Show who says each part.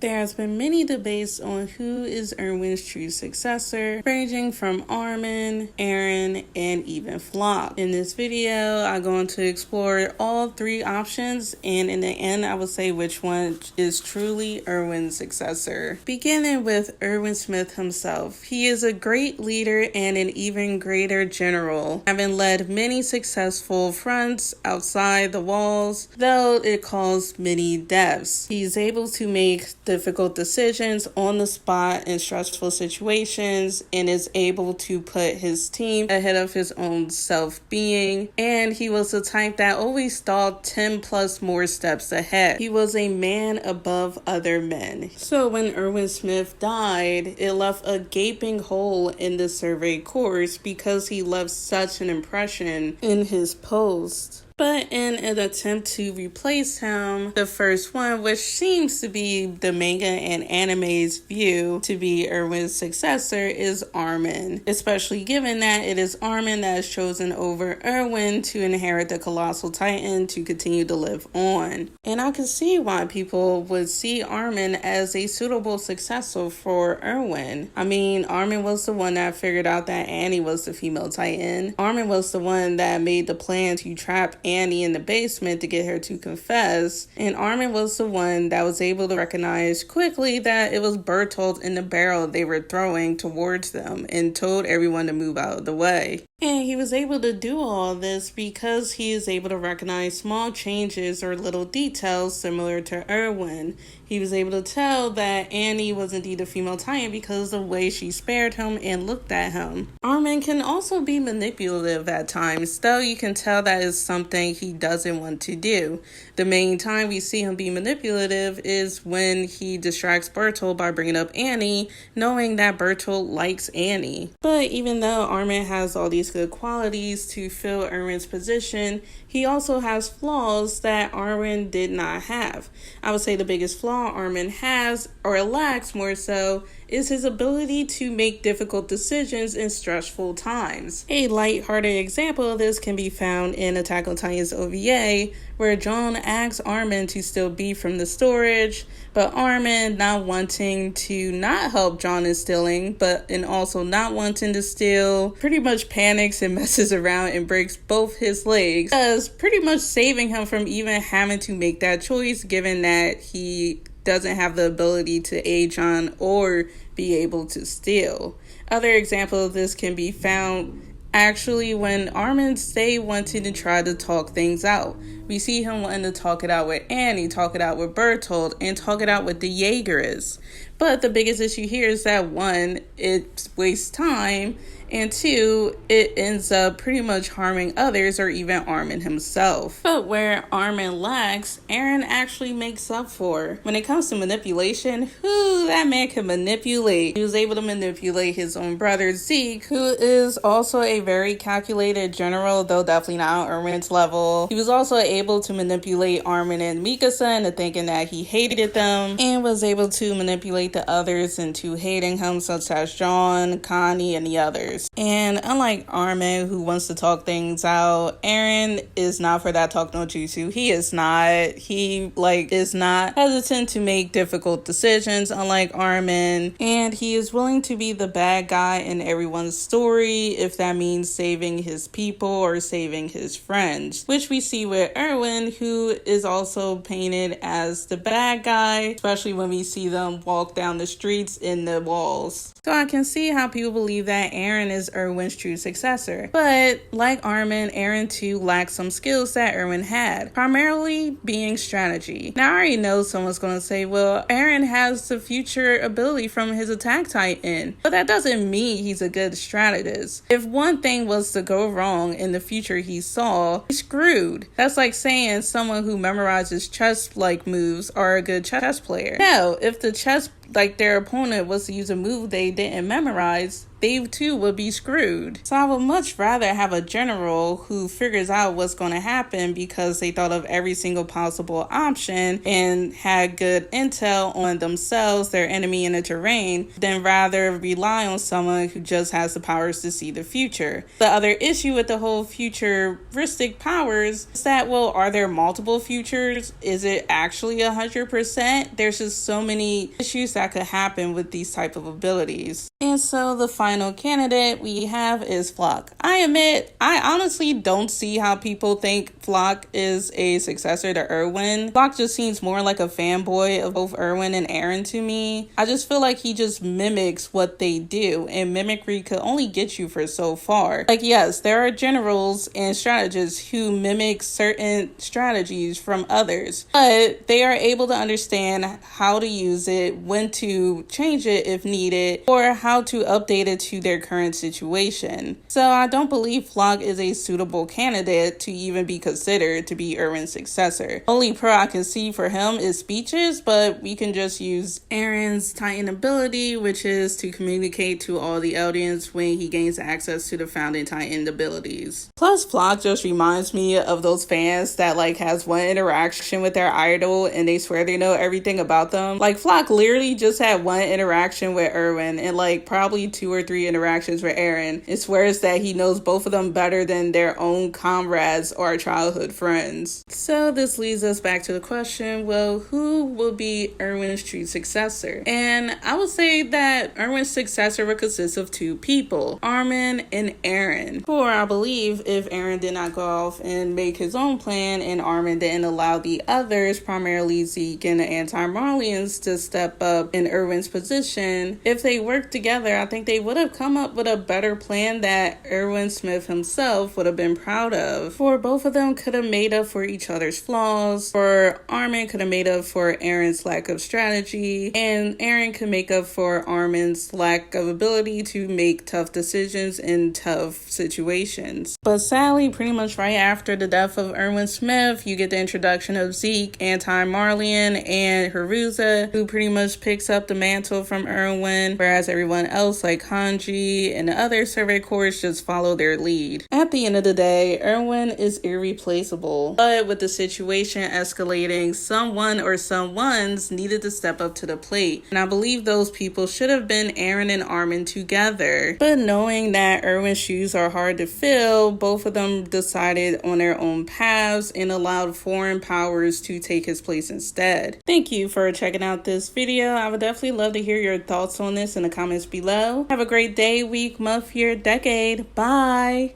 Speaker 1: There has been many debates on who is Erwin's true successor, ranging from Armin, Aaron, and even Flop. In this video, I'm going to explore all three options, and in the end, I will say which one is truly Erwin's successor. Beginning with Erwin Smith himself, he is a great leader and an even greater general, having led many successful fronts outside the walls, though it caused many deaths. He's able to make difficult decisions on the spot in stressful situations and is able to put his team ahead of his own self-being, and he was the type that always thought 10 plus more steps ahead. He was a man above other men. So when Erwin Smith died, it left a gaping hole in the survey course because he left such an impression in his post. But in an attempt to replace him, the first one, which seems to be the manga and anime's view to be Erwin's successor, is Armin. Especially given that it is Armin that is chosen over Erwin to inherit the Colossal Titan to continue to live on. And I can see why people would see Armin as a suitable successor for Erwin. I mean, Armin was the one that figured out that Annie was the female Titan. Armin was the one that made the plan to trap Annie in the basement to get her to confess, and Armin was the one that was able to recognize quickly that it was Bertolt in the barrel they were throwing towards them and told everyone to move out of the way. And he was able to do all this because he is able to recognize small changes or little details similar to Erwin. He was able to tell that Annie was indeed a female Titan because of the way she spared him and looked at him. Armin can also be manipulative at times, though you can tell that is something he doesn't want to do. The main time we see him be manipulative is when he distracts Bertolt by bringing up Annie, knowing that Bertolt likes Annie. But even though Armin has all these good qualities to fill Erwin's position, he also has flaws that Armin did not have. I would say the biggest flaw Armin has, or lacks more so, is his ability to make difficult decisions in stressful times. A light-hearted example of this can be found in Attack on Titan's OVA, where John asks Armin to steal beef from the storage, but Armin, not wanting to not help John in stealing, and also not wanting to steal, pretty much panics and messes around and breaks both his legs, thus pretty much saving him from even having to make that choice, given that he doesn't have the ability to aid John or be able to steal. Other examples of this can be found actually when Armin wanted to try to talk things out. We see him wanting to talk it out with Annie, talk it out with Bertolt, and talk it out with the Jaegers. But the biggest issue here is that one, it wastes time, and two, it ends up pretty much harming others or even Armin himself. But where Armin lacks, Aaron actually makes up for. When it comes to manipulation, that man can manipulate. He was able to manipulate his own brother Zeke, who is also a very calculated general, though definitely not on Erwin's level. He was also able to manipulate Armin and Mikasa into thinking that he hated them, and was able to manipulate the others into hating him, such as John, Connie, and the others. And unlike Armin, who wants to talk things out, Aaron is not for that talk no jutsu. He is not. He is not hesitant to make difficult decisions, unlike Armin. And he is willing to be the bad guy in everyone's story if that means saving his people or saving his friends. Which we see with Erwin, who is also painted as the bad guy, especially when we see them walk down the streets in the walls. So I can see how people believe that Aaron is Erwin's true successor. But like Armin, Aaron too lacks some skills that Erwin had, primarily being strategy. Now I already know someone's going to say, well, Aaron has the future ability from his Attack Titan, but that doesn't mean he's a good strategist. If one thing was to go wrong in the future he saw, he's screwed. That's like saying someone who memorizes chess-like moves are a good chess player. No, if the their opponent was to use a move they didn't memorize, they too would be screwed. So I would much rather have a general who figures out what's going to happen because they thought of every single possible option and had good intel on themselves, their enemy, and the terrain, than rather rely on someone who just has the powers to see the future. The other issue with the whole futuristic powers is that, well, are there multiple futures? Is it actually 100%? There's just so many issues that could happen with these type of abilities. And so the final candidate we have is Flock. I admit, I honestly don't see how people think Flock is a successor to Erwin. Flock just seems more like a fanboy of both Erwin and Eren to me. I just feel like he just mimics what they do, and mimicry could only get you for so far. Like, yes, there are generals and strategists who mimic certain strategies from others, but they are able to understand how to use it, when to change it if needed, or how to update it to their current situation. So I don't believe Flock is a suitable candidate to even be considered to be Erwin's successor. Only pro I can see for him is speeches, but we can just use Eren's Titan ability, which is to communicate to all the audience when he gains access to the founding Titan abilities. Plus, Flock just reminds me of those fans that like has one interaction with their idol and they swear they know everything about them. Like, Flock literally just had one interaction with Erwin and like probably 2 or 3 interactions with Eren. It swears that he knows both of them better than their own comrades or childhood friends. So this leads us back to the question, well, who will be Erwin's true successor? And I would say that Erwin's successor would consist of 2 people, Armin and Eren. For I believe if Eren did not go off and make his own plan and Armin didn't allow the others, primarily Zeke and the Anti-Marlians, to step up in Erwin's position, if they worked together, I think they would have come up with a better plan that Erwin Smith himself would have been proud of. For both of them could have made up for each other's flaws, for Armin could have made up for Eren's lack of strategy, and Eren could make up for Armin's lack of ability to make tough decisions in tough situations. But sadly, pretty much right after the death of Erwin Smith, you get the introduction of Zeke, Anti-Marlian, and Haruza, who pretty much picks up the mantle from Erwin, whereas everyone else like Hanji and the other survey corps just follow their lead. At the end of the day, Erwin is irreplaceable, but with the situation escalating, someone or someones needed to step up to the plate, and I believe those people should have been Eren and Armin together. But knowing that Erwin's shoes are hard to fill, both of them decided on their own paths and allowed foreign powers to take his place instead. Thank you for checking out this video. I would definitely love to hear your thoughts on this in the comments below. Have a great day, week, month, year, decade. Bye!